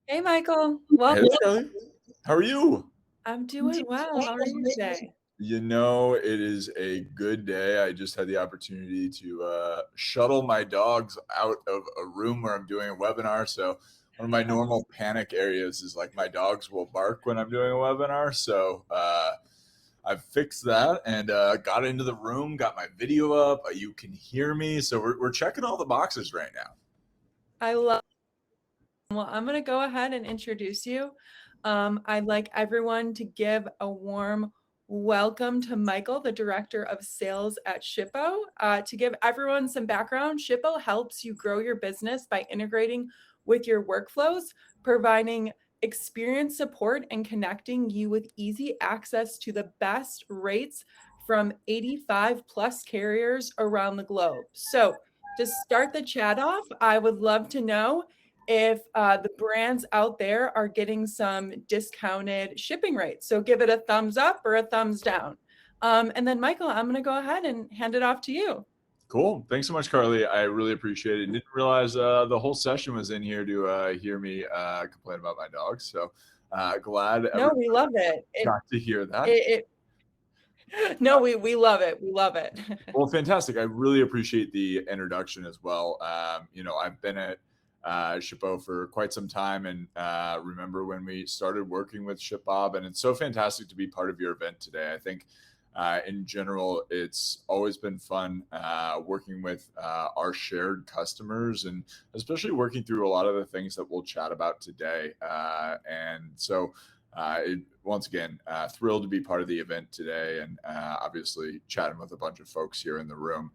Hey, Michael. Hey Welcome. there, Kelly. How are you? I'm doing well. How are you today? It is a good day. I just had the opportunity to shuttle my dogs out of a room where I'm doing a webinar. So, one of my normal panic areas is like my dogs will bark when I'm doing a webinar. So, I've fixed that and got into the room, got my video up. You can hear me. So, we're checking all the boxes right now. I love. Well, I'm going to go ahead and introduce you. I'd like everyone to give a warm welcome to Michael, the Director of Sales at Shippo. To give everyone some background, Shippo helps you grow your business by integrating with your workflows, providing experience support, and connecting you with easy access to the best rates from 85 plus carriers around the globe. So, to start the chat off, I would love to know if the brands out there are getting some discounted shipping rates. So give it a thumbs up or a thumbs down. And then, Michael, I'm going to go ahead and hand it off to you. Cool. Thanks so much, Carly. I really appreciate it. Didn't realize the whole session was in here to hear me complain about my dogs. So glad No, everyone we love it. got to hear that. No, we love it. We love it. Well, fantastic. I really appreciate the introduction as well. I've been at Shippo for quite some time and remember when we started working with ShipBob, and it's so fantastic to be part of your event today. I think in general, it's always been fun working with our shared customers and especially working through a lot of the things that we'll chat about today. Once again, thrilled to be part of the event today and obviously chatting with a bunch of folks here in the room.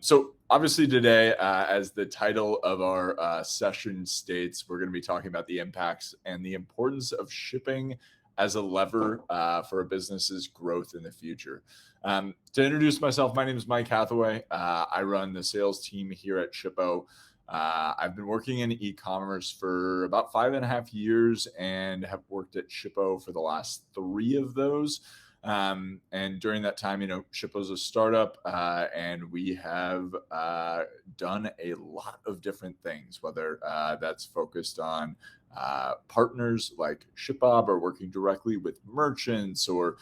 So, obviously, today, as the title of our session states, we're going to be talking about the impacts and the importance of shipping as a lever for a business's growth in the future. To introduce myself, my name is Mike Hathaway. I run the sales team here at Shippo. I've been working in e-commerce for about 5.5 years and have worked at Shippo for the last 3 of those. And during that time, Shippo's a startup, and we have done a lot of different things, whether that's focused on partners like ShipBob or working directly with merchants or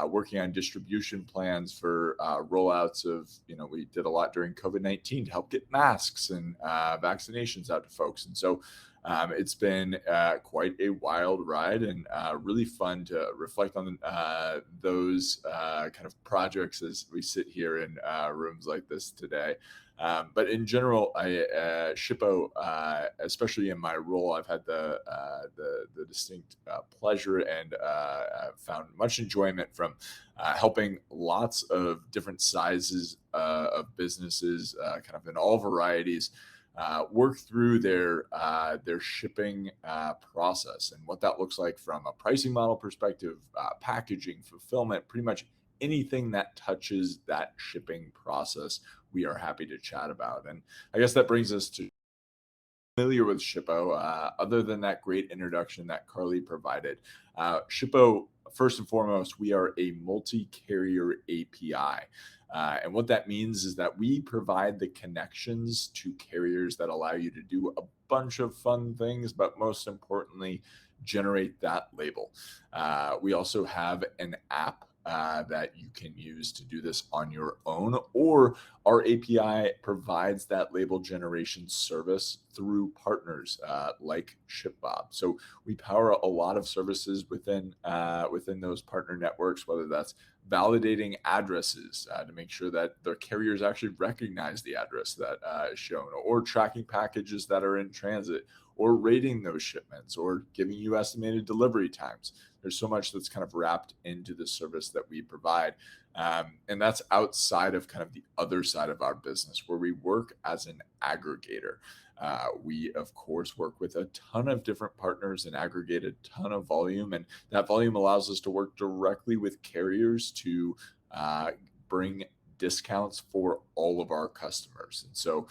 working on distribution plans for rollouts of, we did a lot during COVID-19 to help get masks and vaccinations out to folks. And so it's been quite a wild ride and really fun to reflect on those kind of projects as we sit here in rooms like this today. But in general, Shippo, especially in my role, I've had the distinct pleasure and found much enjoyment from helping lots of different sizes of businesses, kind of in all varieties, work through their shipping process and what that looks like from a pricing model perspective, packaging, fulfillment, pretty much anything that touches that shipping process. We are happy to chat about, and I guess that brings us to familiar with Shippo. Other than that great introduction that Carly provided, Shippo, first and foremost, we are a multi-carrier API. And what that means is that we provide the connections to carriers that allow you to do a bunch of fun things, but most importantly, generate that label. We also have an app that you can use to do this on your own, or our API provides that label generation service through partners like ShipBob. So we power a lot of services within those partner networks, whether that's validating addresses to make sure that the carriers actually recognize the address that is shown, or tracking packages that are in transit, or rating those shipments, or giving you estimated delivery times. There's so much that's kind of wrapped into the service that we provide. And that's outside of kind of the other side of our business where we work as an aggregator. We, of course, work with a ton of different partners and aggregate a ton of volume. And that volume allows us to work directly with carriers to bring discounts for all of our customers. And so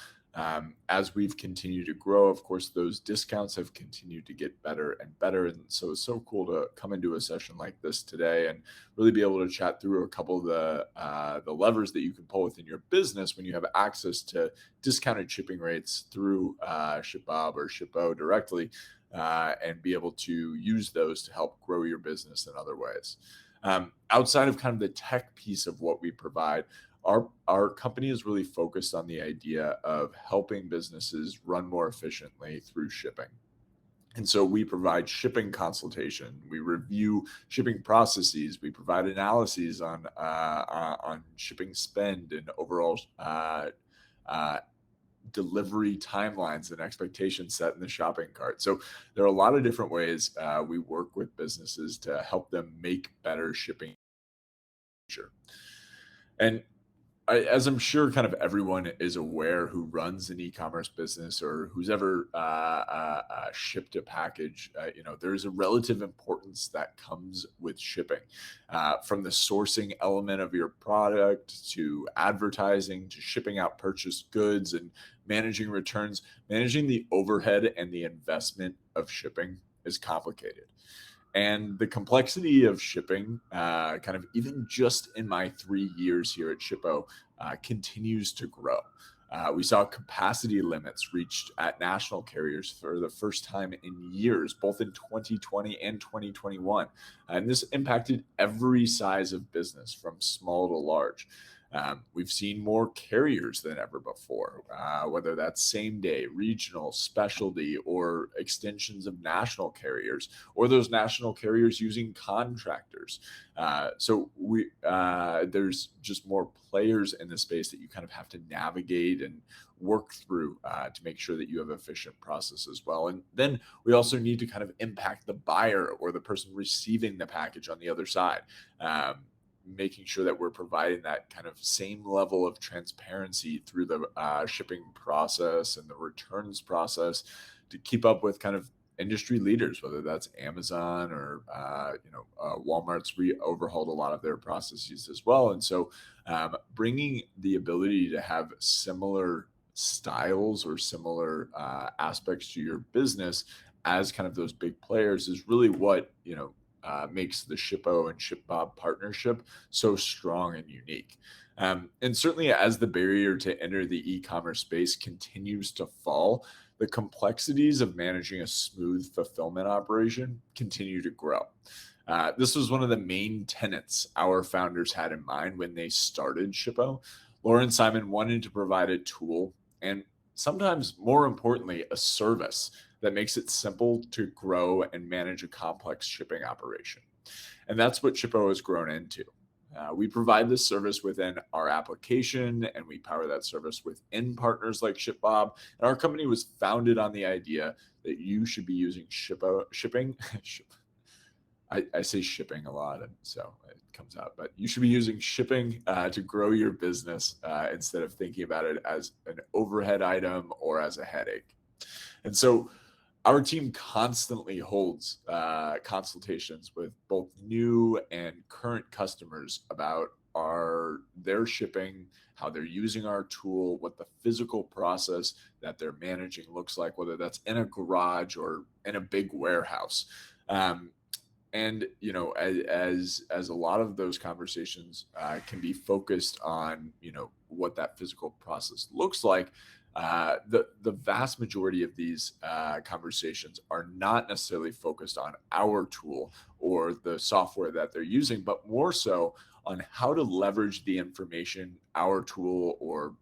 as we've continued to grow, of course, those discounts have continued to get better and better. And so it's so cool to come into a session like this today and really be able to chat through a couple of the levers that you can pull within your business when you have access to discounted shipping rates through ShipBob or Shippo directly. and be able to use those to help grow your business in other ways. Outside of kind of the tech piece of what we provide, our company is really focused on the idea of helping businesses run more efficiently through shipping. And so we provide shipping consultation. We review shipping processes. We provide analyses on shipping spend and overall uh, delivery timelines and expectations set in the shopping cart. So there are a lot of different ways we work with businesses to help them make better shipping. And as I'm sure kind of everyone is aware who runs an e-commerce business or who's ever shipped a package, there's a relative importance that comes with shipping, from the sourcing element of your product to advertising to shipping out purchased goods and managing returns. Managing the overhead and the investment of shipping is complicated. And the complexity of shipping, kind of even just in my 3 years here at Shippo, continues to grow. We saw capacity limits reached at national carriers for the first time in years, both in 2020 and 2021. And this impacted every size of business from small to large. We've seen more carriers than ever before, whether that's same day, regional, specialty, or extensions of national carriers, or those national carriers using contractors. There's just more players in the space that you kind of have to navigate and work through to make sure that you have efficient process as well. And then we also need to kind of impact the buyer or the person receiving the package on the other side. Making sure that we're providing that kind of same level of transparency through the shipping process and the returns process to keep up with kind of industry leaders, whether that's Amazon or Walmart's overhauled a lot of their processes as well. And so bringing the ability to have similar styles or similar aspects to your business as kind of those big players is really what makes the Shippo and ShipBob partnership so strong and unique. And certainly as the barrier to enter the e-commerce space continues to fall, the complexities of managing a smooth fulfillment operation continue to grow. This was one of the main tenets our founders had in mind when they started Shippo. Laura and Simon wanted to provide a tool and sometimes more importantly, a service that makes it simple to grow and manage a complex shipping operation. And that's what Shippo has grown into. We provide this service within our application and we power that service within partners like ShipBob. And our company was founded on the idea that you should be using shipping. I say shipping a lot, and so it comes out, but you should be using shipping to grow your business instead of thinking about it as an overhead item or as a headache. And so our team constantly holds consultations with both new and current customers about their shipping, how they're using our tool, what the physical process that they're managing looks like, whether that's in a garage or in a big warehouse. And as a lot of those conversations can be focused on what that physical process looks like, the vast majority of these conversations are not necessarily focused on our tool or the software that they're using, but more so on how to leverage the information our tool or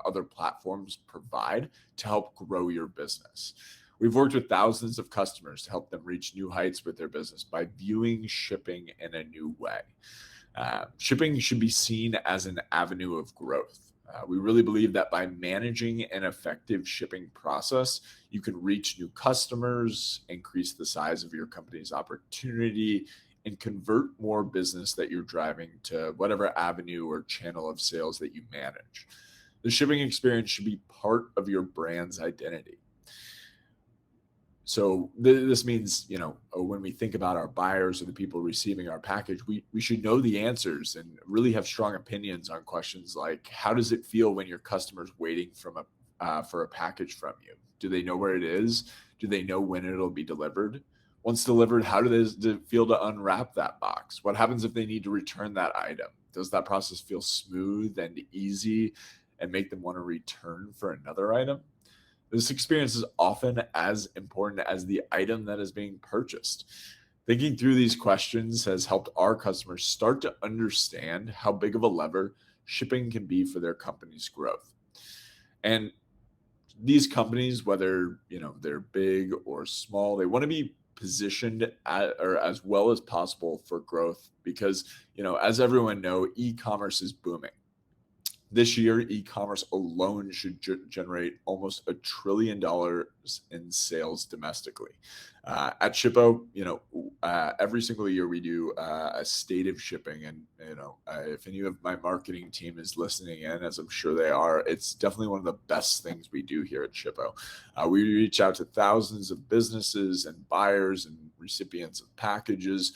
other platforms provide to help grow your business. We've worked with thousands of customers to help them reach new heights with their business by viewing shipping in a new way. Shipping should be seen as an avenue of growth. We really believe that by managing an effective shipping process, you can reach new customers, increase the size of your company's opportunity, and convert more business that you're driving to whatever avenue or channel of sales that you manage. The shipping experience should be part of your brand's identity. So this means, when we think about our buyers or the people receiving our package, we should know the answers and really have strong opinions on questions like, how does it feel when your customer's waiting for a package from you? Do they know where it is? Do they know when it'll be delivered? Once delivered, how does it feel to unwrap that box? What happens if they need to return that item? Does that process feel smooth and easy and make them want to return for another item? This experience is often as important as the item that is being purchased. Thinking through these questions has helped our customers start to understand how big of a lever shipping can be for their company's growth. And these companies, whether they're big or small, they want to be positioned or as well as possible for growth because as everyone know, e-commerce is booming. This year, e-commerce alone should generate almost $1 trillion in sales domestically. At Shippo, every single year we do a state of shipping, and if any of my marketing team is listening in, as I'm sure they are, it's definitely one of the best things we do here at Shippo. We reach out to thousands of businesses and buyers and recipients of packages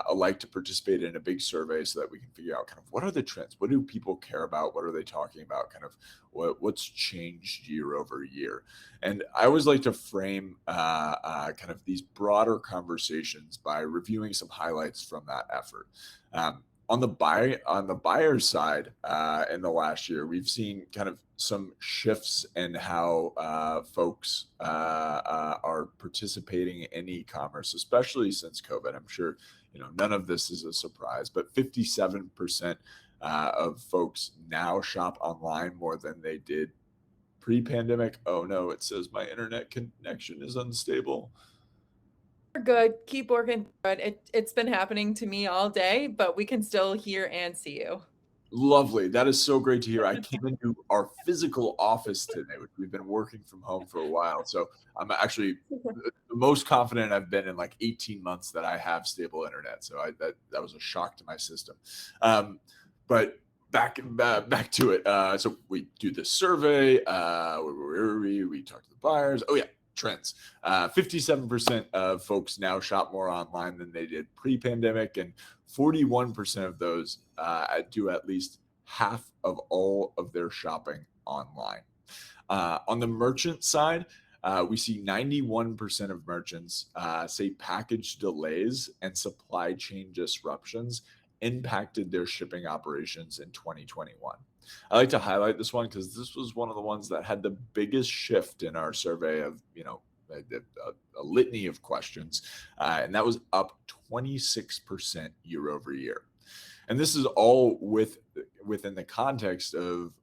alike to participate in a big survey so that we can figure out kind of what are the trends, what do people care about, what are they talking about, kind of what's changed year over year. And I always like to frame kind of these broader conversations by reviewing some highlights from that effort. On the buyer side, in the last year, we've seen kind of some shifts in how folks are participating in e-commerce, especially since COVID. I'm sure none of this is a surprise, but 57% of folks now shop online more than they did pre-pandemic. Oh no, it says my internet connection is unstable. We're good. Keep working through it. It's been happening to me all day, but we can still hear and see you. Lovely. That is so great to hear. I came into our physical office today, which we've been working from home for a while. So I'm actually the most confident I've been in like 18 months that I have stable internet. So that was a shock to my system. But back to it. So we do this survey. Where were we? We talk to the buyers. Oh yeah, trends. 57% of folks now shop more online than they did pre-pandemic, and 41% of those do at least half of all of their shopping online. On the merchant side, we see 91% of merchants say package delays and supply chain disruptions impacted their shipping operations in 2021. I like to highlight this one because this was one of the ones that had the biggest shift in our survey of, a litany of questions, and that was up 26% year over year. And this is all within the context of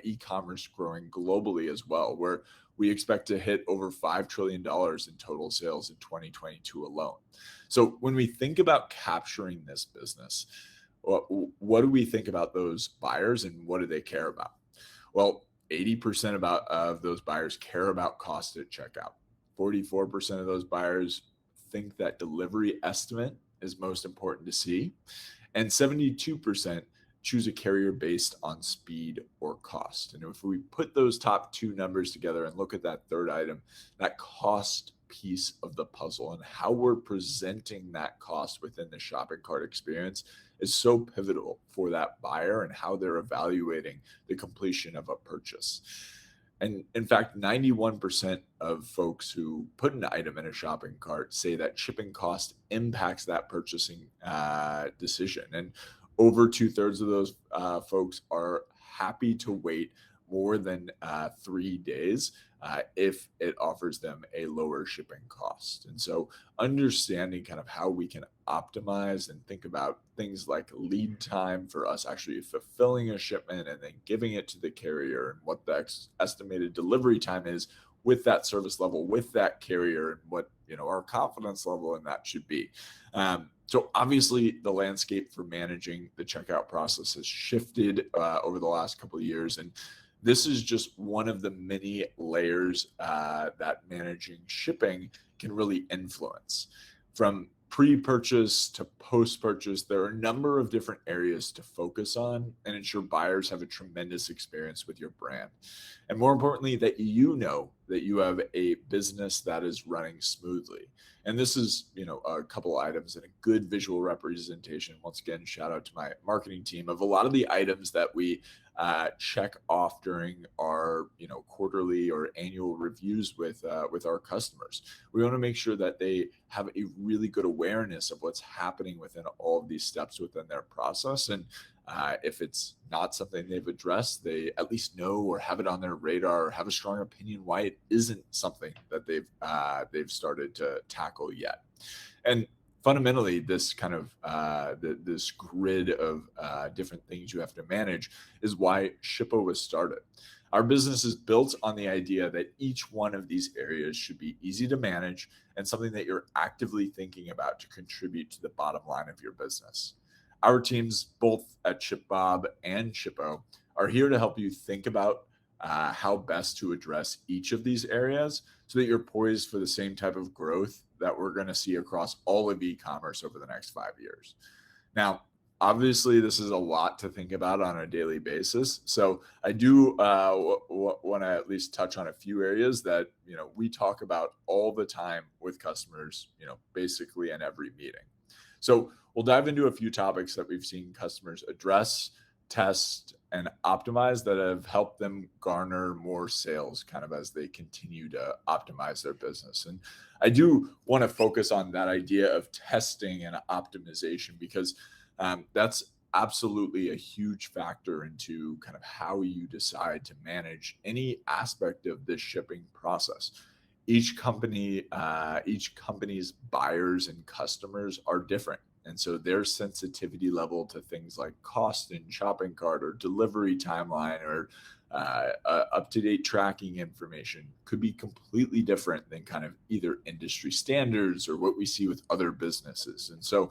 e-commerce growing globally as well, where we expect to hit over $5 trillion in total sales in 2022 alone. So when we think about capturing this business, what do we think about those buyers and what do they care about? Well, 80% of those buyers care about cost at checkout. 44% of those buyers think that delivery estimate is most important to see. And 72% choose a carrier based on speed or cost. And if we put those top two numbers together and look at that third item, that cost piece of the puzzle and how we're presenting that cost within the shopping cart experience is so pivotal for that buyer and how they're evaluating the completion of a purchase. And in fact, 91% of folks who put an item in a shopping cart say that shipping cost impacts that purchasing decision. And over 2/3 of those folks are happy to wait more than 3 days if it offers them a lower shipping cost. And so understanding kind of how we can optimize and think about things like lead time for us actually fulfilling a shipment and then giving it to the carrier and what the estimated delivery time is with that service level, with that carrier, and what our confidence level in that should be. So obviously the landscape for managing the checkout process has shifted over the last couple of years. And this is just one of the many layers that managing shipping can really influence. From pre-purchase to post-purchase, there are a number of different areas to focus on and ensure buyers have a tremendous experience with your brand. And more importantly, that that you have a business that is running smoothly. And this is, a couple items and a good visual representation. Once again, shout out to my marketing team of a lot of the items that we check off during our, quarterly or annual reviews with our customers. We want to make sure that they have a really good awareness of what's happening within all of these steps within their process. And If it's not something they've addressed, they at least know or have it on their radar, or have a strong opinion why it isn't something that they've started to tackle yet. And fundamentally, this kind of this grid of different things you have to manage is why Shippo was started. Our business is built on the idea that each one of these areas should be easy to manage and something that you're actively thinking about to contribute to the bottom line of your business. Our teams, both at ShipBob and Shippo, are here to help you think about how best to address each of these areas so that you're poised for the same type of growth that we're going to see across all of e-commerce over the next 5 years. Now, obviously, this is a lot to think about on a daily basis. So I do want to at least touch on a few areas that we talk about all the time with customers, basically in every meeting. So we'll dive into a few topics that we've seen customers address, test, and optimize that have helped them garner more sales kind of as they continue to optimize their business. And I do want to focus on that idea of testing and optimization because that's absolutely a huge factor into kind of how you decide to manage any aspect of this shipping process. Each company's buyers and customers are different. And so their sensitivity level to things like cost in shopping cart or delivery timeline or up-to-date tracking information could be completely different than kind of either industry standards or what we see with other businesses. And so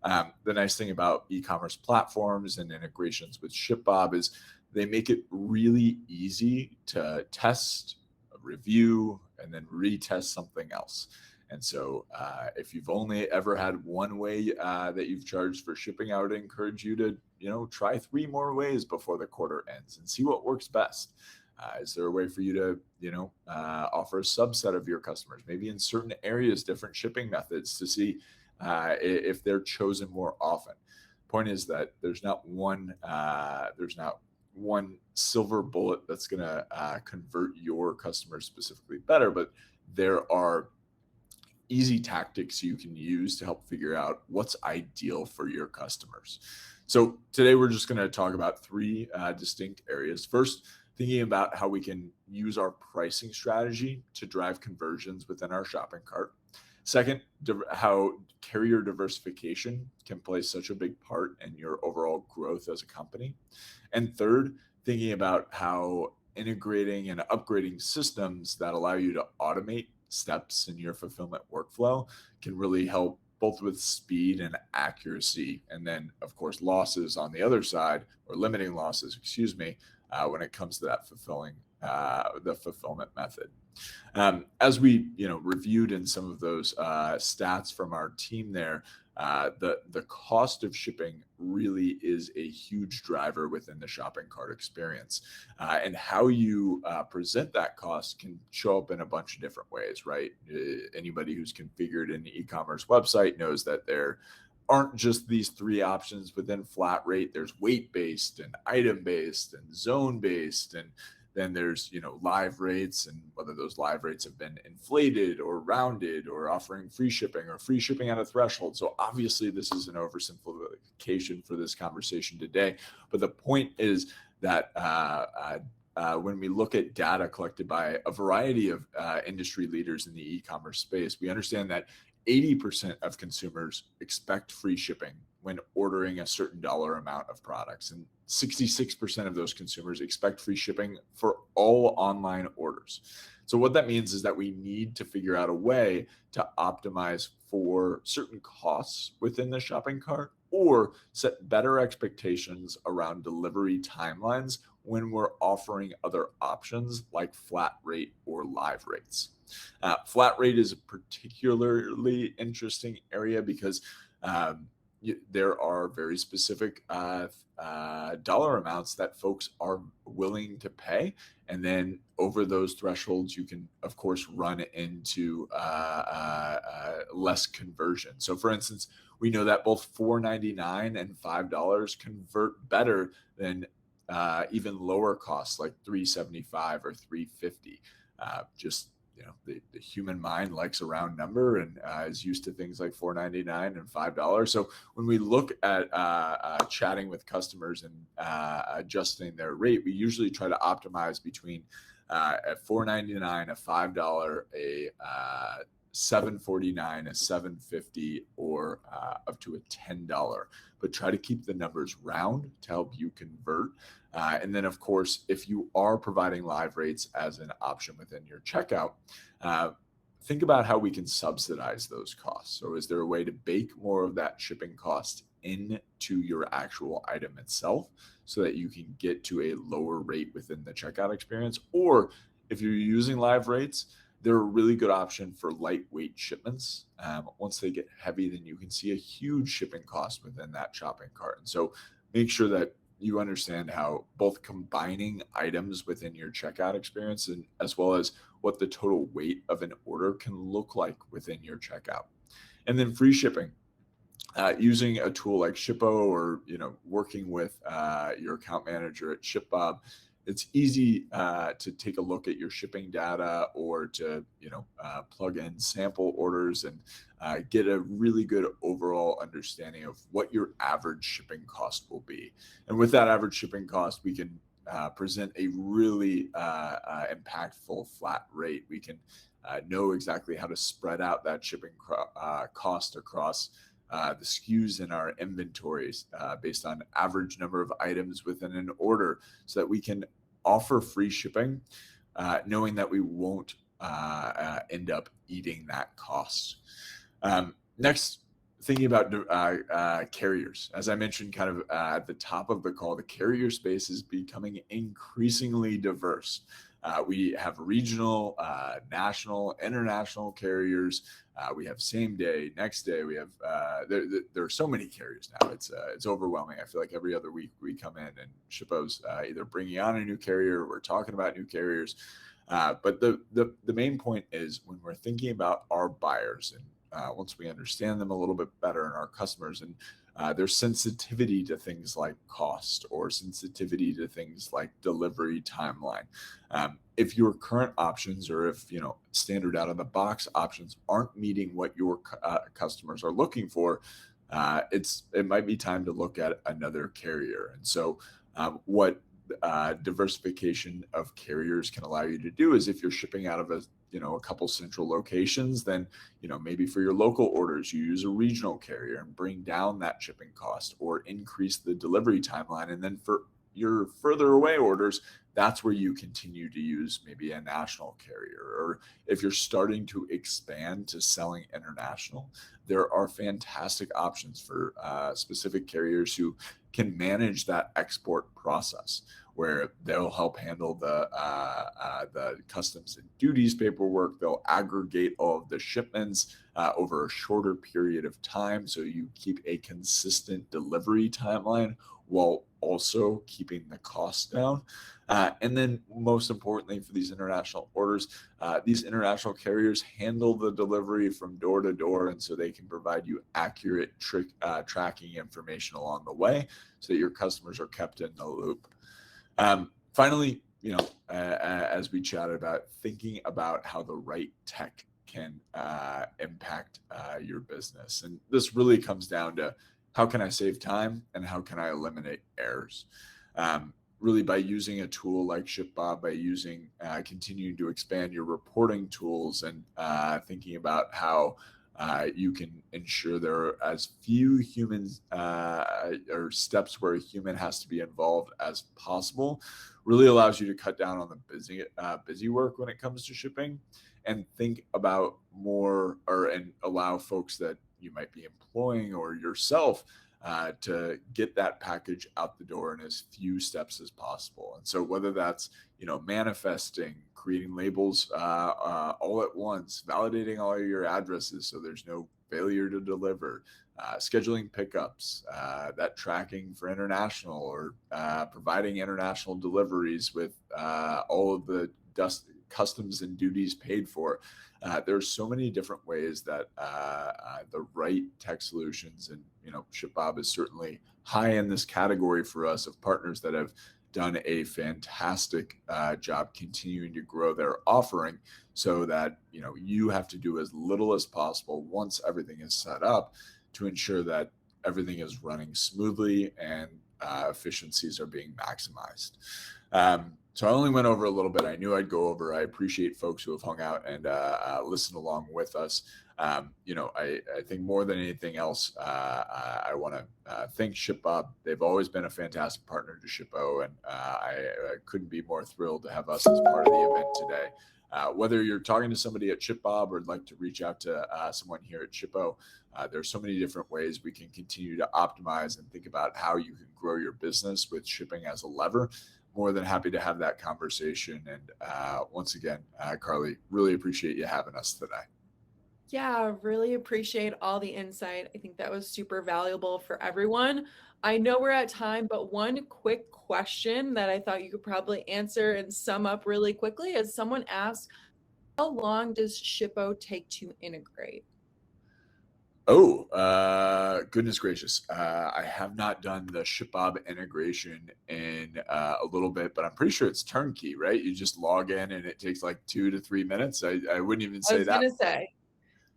the nice thing about e-commerce platforms and integrations with ShipBob is they make it really easy to test, review, and then retest something else. And so if you've only ever had one way that you've charged for shipping, I would encourage you to, try 3 more ways before the quarter ends and see what works best. Is there a way for you to, offer a subset of your customers, maybe in certain areas, different shipping methods to see if they're chosen more often? Point is that there's not one silver bullet that's going to convert your customers specifically better, but there are easy tactics you can use to help figure out what's ideal for your customers. So today we're just going to talk about 3 distinct areas. First, thinking about how we can use our pricing strategy to drive conversions within our shopping cart. Second, how carrier diversification can play such a big part in your overall growth as a company. And third, thinking about how integrating and upgrading systems that allow you to automate steps in your fulfillment workflow can really help both with speed and accuracy. And then, of course, losses on the other side, or limiting losses, when it comes to that the fulfillment method. As we reviewed in some of those stats from our team there, the cost of shipping really is a huge driver within the shopping cart experience, and how you present that cost can show up in a bunch of different ways, right? Anybody who's configured an e-commerce website knows that there aren't just these 3 options within flat rate. There's weight-based and item-based and zone-based, and then there's live rates, and whether those live rates have been inflated or rounded, or offering free shipping or free shipping at a threshold. So obviously this is an oversimplification for this conversation today, but the point is that when we look at data collected by a variety of industry leaders in the e-commerce space, we understand that 80% of consumers expect free shipping when ordering a certain dollar amount of products, and 66% of those consumers expect free shipping for all online orders. So what that means is that we need to figure out a way to optimize for certain costs within the shopping cart, or set better expectations around delivery timelines when we're offering other options like flat rate or live rates. Flat rate is a particularly interesting area because there are very specific dollar amounts that folks are willing to pay. And then over those thresholds, you can, of course, run into less conversion. So for instance, we know that both $4.99 and $5 convert better than even lower costs like $3.75 or $3.50. Just the human mind likes a round number and is used to things like $4.99 and $5. So when we look at chatting with customers and adjusting their rate, we usually try to optimize between a $4.99, a $5, a $7.49, a $7.50, or up to a $10. But try to keep the numbers round to help you convert. And then, of course, if you are providing live rates as an option within your checkout, think about how we can subsidize those costs. So is there a way to bake more of that shipping cost into your actual item itself so that you can get to a lower rate within the checkout experience? Or if you're using live rates, they're a really good option for lightweight shipments. Once they get heavy, then you can see a huge shipping cost within that shopping cart. And so make sure that you understand how both combining items within your checkout experience and as well as what the total weight of an order can look like within your checkout. And then free shipping. Using a tool like Shippo or working with your account manager at ShipBob, it's easy to take a look at your shipping data or to plug in sample orders and get a really good overall understanding of what your average shipping cost will be. And with that average shipping cost, we can present a really impactful flat rate. We can know exactly how to spread out that shipping cost across the SKUs in our inventories based on average number of items within an order so that we can offer free shipping, knowing that we won't end up eating that cost. Next, thinking about carriers. As I mentioned kind of at the top of the call, the carrier space is becoming increasingly diverse. We have regional, national, international carriers. We have same day, next day. We have there are so many carriers now. It's overwhelming. I feel like every other week we come in and Shippo's either bringing on a new carrier, or we're talking about new carriers. But the main point is when we're thinking about our buyers and once we understand them a little bit better and our customers and their sensitivity to things like cost or sensitivity to things like delivery timeline. If your current options or if standard out of the box options aren't meeting what your customers are looking for, it might be time to look at another carrier. And so what diversification of carriers can allow you to do is if you're shipping out of a couple central locations, then maybe for your local orders you use a regional carrier and bring down that shipping cost or increase the delivery timeline. And then for your further away orders, that's where you continue to use maybe a national carrier. Or if you're starting to expand to selling international, there are fantastic options for specific carriers who can manage that export process, where they'll help handle the customs and duties paperwork. They'll aggregate all of the shipments over a shorter period of time, so you keep a consistent delivery timeline while also keeping the cost down. And then most importantly for these international orders, these international carriers handle the delivery from door to door, and so they can provide you accurate tracking information along the way so that your customers are kept in the loop. Finally, as we chatted about, thinking about how the right tech can impact your business. And this really comes down to how can I save time and how can I eliminate errors? Really by using a tool like ShipBob, by using continuing to expand your reporting tools and thinking about how you can ensure there are as few humans or steps where a human has to be involved as possible, really allows you to cut down on the busy work when it comes to shipping and think about more and allow folks that you might be employing or yourself to get that package out the door in as few steps as possible. And so whether that's, manifesting, creating labels all at once, validating all of your addresses so there's no failure to deliver, scheduling pickups, that tracking for international or providing international deliveries with all of the customs and duties paid for. There's so many different ways that the right tech solutions and ShipBob is certainly high in this category for us of partners that have done a fantastic job continuing to grow their offering, so that you have to do as little as possible once everything is set up to ensure that everything is running smoothly and efficiencies are being maximized. So I only went over a little bit. I knew I'd go over. I appreciate folks who have hung out and listened along with us. I think more than anything else, I want to thank ShipBob. They've always been a fantastic partner to Shippo, and I couldn't be more thrilled to have us as part of the event today. Whether you're talking to somebody at ShipBob or like to reach out to someone here at Shippo, there's so many different ways we can continue to optimize and think about how you can grow your business with shipping as a lever. More than happy to have that conversation. And once again, Carly, really appreciate you having us today. Yeah, really appreciate all the insight. I think that was super valuable for everyone. I know we're at time, but one quick question that I thought you could probably answer and sum up really quickly is someone asked, how long does Shippo take to integrate? Oh, goodness gracious. I have not done the ShipBob integration in a little bit, but I'm pretty sure it's turnkey, right? You just log in and it takes like 2 to 3 minutes. I wouldn't even I say was that. gonna say,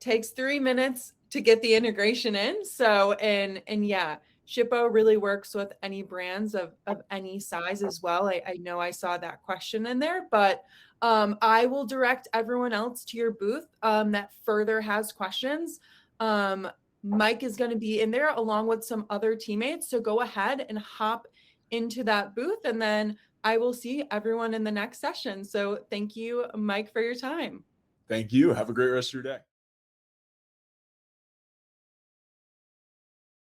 takes 3 minutes to get the integration in. So, and yeah, Shippo really works with any brands of any size as well. I know I saw that question in there, but I will direct everyone else to your booth that further has questions. Um, Mike is going to be in there along with some other teammates. So go ahead and hop into that booth, and then I will see everyone in the next session. So thank you, Mike, for your time. Thank you. Have a great rest of your day.